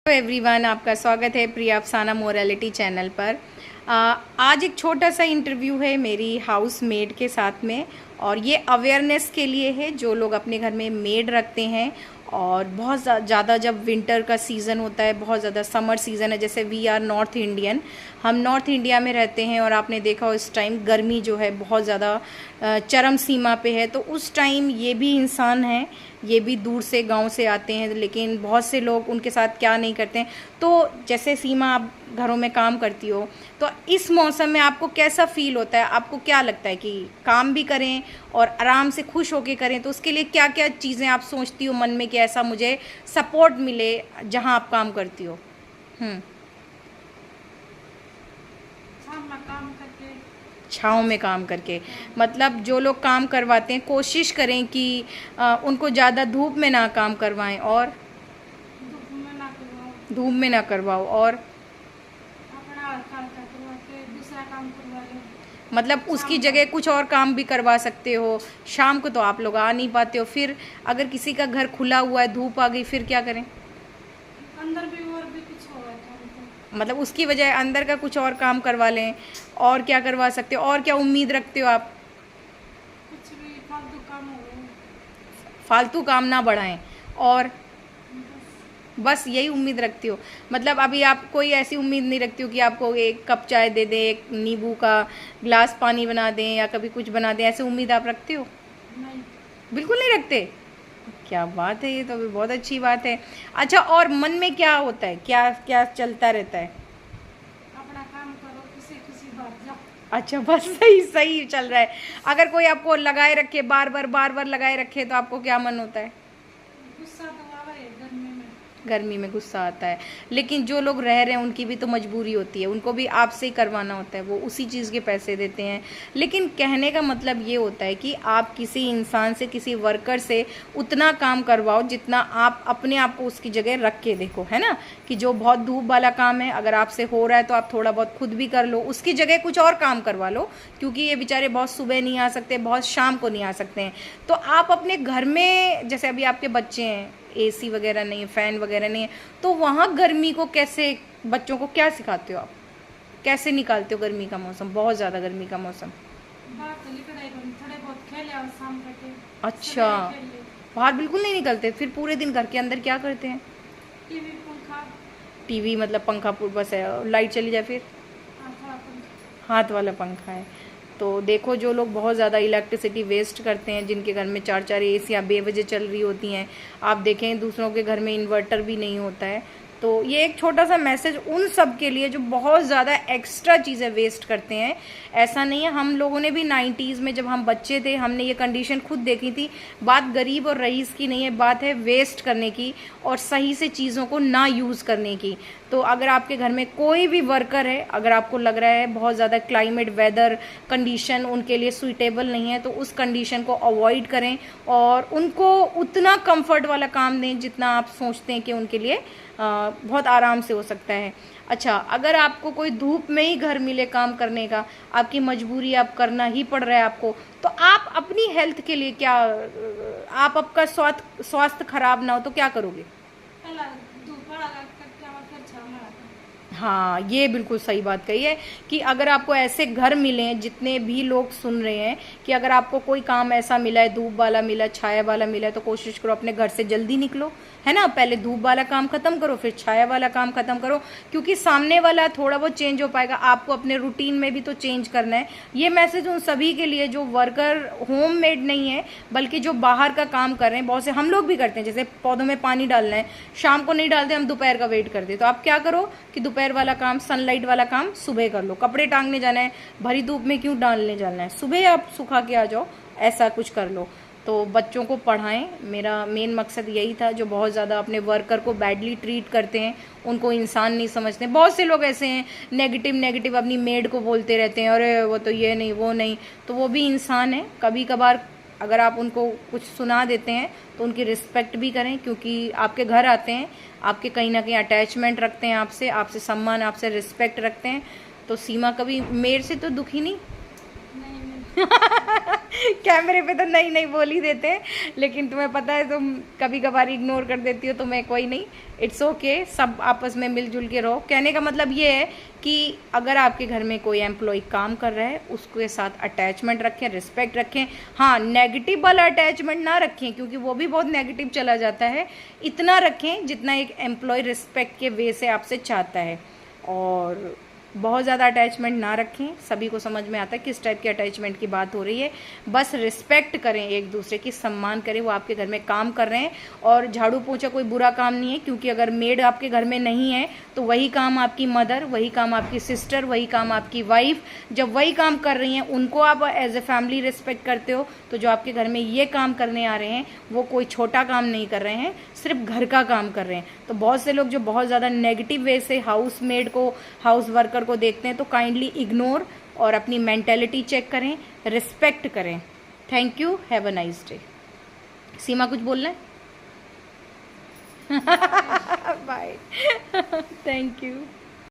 Everyone, आपका स्वागत है प्रिया अफसाना मोरालिटी चैनल पर। आज एक छोटा सा इंटरव्यू है मेरी हाउस मेड के साथ में, और ये अवेयरनेस के लिए है जो लोग अपने घर में मेड रखते हैं। और बहुत ज़्यादा जब विंटर का सीज़न होता है, बहुत ज़्यादा समर सीज़न है, जैसे वी आर नॉर्थ इंडियन, हम नॉर्थ इंडिया में रहते हैं, और आपने देखा हो इस टाइम गर्मी जो है बहुत ज़्यादा चरम सीमा पे है। तो उस टाइम ये भी इंसान हैं, ये भी दूर से गांव से आते हैं, लेकिन बहुत से लोग उनके साथ क्या नहीं करते हैं। तो जैसे सीमा, आप घरों में काम करती हो, तो इस मौसम में आपको कैसा फील होता है? आपको क्या लगता है कि काम भी करें और आराम से खुश होके करें, तो उसके लिए क्या क्या चीज़ें आप सोचती हो मन में कि ऐसा मुझे सपोर्ट मिले जहां आप काम करती हो? छाँव में काम करके, मतलब जो लोग काम करवाते हैं कोशिश करें कि उनको ज़्यादा धूप में ना काम करवाएं, और धूप में ना करवाओ, और मतलब उसकी जगह कुछ और काम भी करवा सकते हो। शाम को तो आप लोग आ नहीं पाते हो, फिर अगर किसी का घर खुला हुआ है, धूप आ गई, फिर क्या करें? अंदर भी और भी कुछ हो रहा था, मतलब उसकी वजह अंदर का कुछ और काम करवा लें। और क्या करवा सकते हो? और क्या उम्मीद रखते हो आप? कुछ भी फालतू काम हो रहा है, फालतू काम ना बढ़ाएं, और बस यही उम्मीद रखती हो। मतलब अभी आप कोई ऐसी उम्मीद नहीं रखती हो कि आपको एक कप चाय दे दें, एक नींबू का ग्लास पानी बना दें, या कभी कुछ बना दें, ऐसी उम्मीद आप रखते हो? नहीं। बिल्कुल नहीं रखते। क्या बात है, ये तो अभी बहुत अच्छी बात है। अच्छा, और मन में क्या होता है, क्या क्या चलता रहता है? अपना काम करो, किसी किसी बात जाओ। अच्छा, बस सही सही चल रहा है। अगर कोई आपको लगाए रखे, बार बार लगाए रखे, तो आपको क्या मन होता है? गुस्सा तो आवा है गर्मी में। गर्मी में गुस्सा आता है, लेकिन जो लोग रह रहे हैं उनकी भी तो मजबूरी होती है, उनको भी आपसे ही करवाना होता है, वो उसी चीज़ के पैसे देते हैं। लेकिन कहने का मतलब ये होता है कि आप किसी इंसान से, किसी वर्कर से उतना काम करवाओ जितना आप अपने आप को उसकी जगह रख के देखो, है ना? कि जो बहुत धूप वाला काम है, अगर आपसे हो रहा है तो आप थोड़ा बहुत खुद भी कर लो, उसकी जगह कुछ और काम करवा लो, क्योंकि ये बेचारे बहुत सुबह नहीं आ सकते, बहुत शाम को नहीं आ सकते हैं। तो आप अपने घर में, जैसे अभी आपके बच्चे हैं, एसी वगैरह नहीं है, फ़ैन वगैरह नहीं है, तो वहाँ गर्मी को कैसे, बच्चों को क्या सिखाते हो आप? कैसे निकालते हो गर्मी का मौसम, बहुत ज़्यादा गर्मी का मौसम? बाहर तो निकल आए, थोड़े बहुत खेले और शाम करके अच्छा, सवेरे खेल ले। बाहर बिल्कुल नहीं निकलते? फिर पूरे दिन घर के अंदर क्या करते हैं? टीवी पंखा। टीवी मतलब पंखा बस है, लाइट चली जाए फिर? थोड़ा पंखा। हाथ वाला पंखा है। तो देखो, जो लोग बहुत ज़्यादा इलेक्ट्रिसिटी वेस्ट करते हैं, जिनके घर में 4 एसियाँ बेवजह चल रही होती हैं, आप देखें दूसरों के घर में इन्वर्टर भी नहीं होता है। तो ये एक छोटा सा मैसेज उन सब के लिए जो बहुत ज़्यादा एक्स्ट्रा चीज़ें वेस्ट करते हैं। ऐसा नहीं है, हम लोगों ने भी 90s में जब हम बच्चे थे, हमने ये कंडीशन खुद देखी थी। बात गरीब और रईस की नहीं है, बात है वेस्ट करने की और सही से चीज़ों को ना यूज़ करने की। तो अगर आपके घर में कोई भी वर्कर है, अगर आपको लग रहा है बहुत ज़्यादा क्लाइमेट, वेदर कंडीशन उनके लिए सूटेबल नहीं है, तो उस कंडीशन को अवॉइड करें और उनको उतना कंफर्ट वाला काम दें जितना आप सोचते हैं कि उनके लिए बहुत आराम से हो सकता है। अच्छा, अगर आपको कोई धूप में ही घर मिले काम करने का, आपकी मजबूरी, आप करना ही पड़ रहा है आपको, तो आप अपनी हेल्थ के लिए क्या, आप आपका स्वास्थ्य खराब ना हो तो क्या करोगे? पहला धूप वाला करके और फिर छाव में आता। हाँ, ये बिल्कुल सही बात कही है कि अगर आपको ऐसे घर मिले हैं, जितने भी लोग सुन रहे हैं, कि अगर आपको कोई काम ऐसा मिला है, धूप वाला मिला, छाया वाला मिला है, तो कोशिश करो अपने घर से जल्दी निकलो, है ना? पहले धूप वाला काम खत्म करो, फिर छाया वाला काम खत्म करो, क्योंकि सामने वाला थोड़ा बहुत चेंज हो पाएगा, आपको अपने रूटीन में भी तो चेंज करना है। ये मैसेज उन सभी के लिए जो वर्कर होम मेड नहीं है, बल्कि जो बाहर का काम कर रहे हैं। बहुत से हम लोग भी करते हैं, जैसे पौधों में पानी डालना है, शाम को नहीं डालते, हम दोपहर का वेट करते। तो आप क्या करो कि दोपहर वाला काम, सनलाइट वाला काम सुबह कर लो। कपड़े टांगने जाना है, भरी धूप में क्यों डालने जाना है, सुबह आप सुखा के आ जाओ, ऐसा कुछ कर लो। तो बच्चों को पढ़ाएं, मेरा मेन मकसद यही था। जो बहुत ज़्यादा अपने वर्कर को बैडली ट्रीट करते हैं, उनको इंसान नहीं समझते। बहुत से लोग ऐसे हैं, नेगेटिव अपनी मेड को बोलते रहते हैं, अरे वो तो ये नहीं, वो नहीं, तो वो भी इंसान है। कभी कभार अगर आप उनको कुछ सुना देते हैं तो उनकी रिस्पेक्ट भी करें, क्योंकि आपके घर आते हैं, आपके कहीं ना कहीं अटैचमेंट रखते हैं आपसे, आपसे सम्मान, आपसे रिस्पेक्ट रखते हैं। तो सीमा कभी मेरे से तो दुखी नहीं? कैमरे पे तो नहीं नहीं बोल ही देते हैं, लेकिन तुम्हें पता है, तुम कभी कभार इग्नोर कर देती हो, तो मैं कोई नहीं, इट्स ओके, सब आपस में मिलजुल के रहो। कहने का मतलब ये है कि अगर आपके घर में कोई एम्प्लॉय काम कर रहा है उसके साथ अटैचमेंट रखें, रिस्पेक्ट रखें। हाँ, नेगेटिव वाला अटैचमेंट ना रखें क्योंकि वो भी बहुत नेगेटिव चला जाता है। इतना रखें जितना एक एम्प्लॉय रिस्पेक्ट के वे से आपसे चाहता है, और बहुत ज़्यादा अटैचमेंट ना रखें। सभी को समझ में आता है किस टाइप के अटैचमेंट की बात हो रही है। बस रिस्पेक्ट करें, एक दूसरे की सम्मान करें। वो आपके घर में काम कर रहे हैं, और झाड़ू पोछा कोई बुरा काम नहीं है, क्योंकि अगर मेड आपके घर में नहीं है तो वही काम आपकी मदर, वही काम आपकी सिस्टर, वही काम आपकी वाइफ, जब वही काम कर रही हैं उनको आप एज ए फैमिली रिस्पेक्ट करते हो, तो जो आपके घर में ये काम करने आ रहे हैं वो कोई छोटा काम नहीं कर रहे हैं, सिर्फ घर का काम कर रहे हैं। तो बहुत से लोग जो बहुत ज़्यादा नेगेटिव वे से हाउस मेड को, हाउस वर्कर को देखते हैं, तो काइंडली इग्नोर और अपनी मेंटेलिटी चेक करें, रिस्पेक्ट करें। Thank you, have a nice day. Seema कुछ बोलना है? बाय। Thank you.